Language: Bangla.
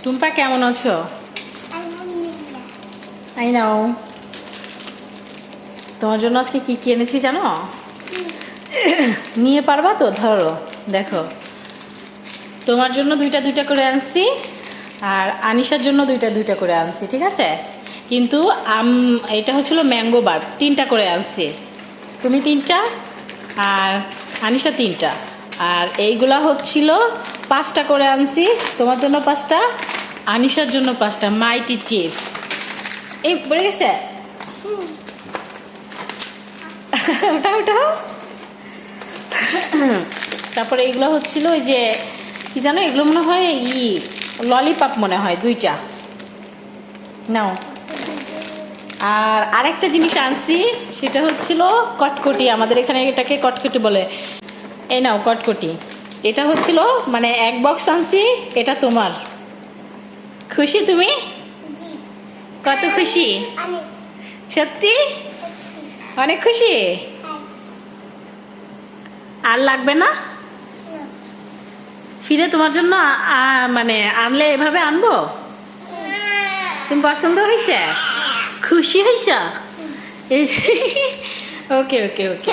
টুম্পা কেমন আছো? আলহামদুলিল্লাহ। আই নাও। তোমার জন্য আজকে কি কি এনেছি জানো? নিয়ে পারবা তো? ধরো, দেখো, তোমার জন্য দুইটা দুইটা করে আনছি, আর আনিশার জন্য দুইটা দুইটা করে আনছি, ঠিক আছে? কিন্তু এটা হচ্ছিল ম্যাঙ্গো বার, তিনটা করে আনছি। তুমি তিনটা আর আনিশা তিনটা। আর এইগুলা হচ্ছিল পাঁচটা করে আনছি, তোমার জন্য পাঁচটা, আনিশার জন্য পাঁচটা। মাইটি চিপস এই পড়ে গেছে। ওটা ওটা তারপরে এইগুলো হচ্ছিল ওই যে কি জানো, এগুলো মনে হয় ললিপপ মনে হয়, দুইটা নাও। আর আরেকটা জিনিস আনছি, সেটা হচ্ছিল কটকটি, আমাদের এখানে এটাকে কটকটি বলে। এই নাও কটকটি, এটা হচ্ছিল মানে এক বক্স আনছি, এটা তোমার। খুশি তুমি? জি। কত খুশি? অনেক। সত্যি অনেক খুশি। আর লাগবে না? ফিরে তোমার জন্য মানে আনলে এভাবে আনবো? তুমি পছন্দ হয়েছে? খুশি হয়েছ? ওকে ওকে ওকে।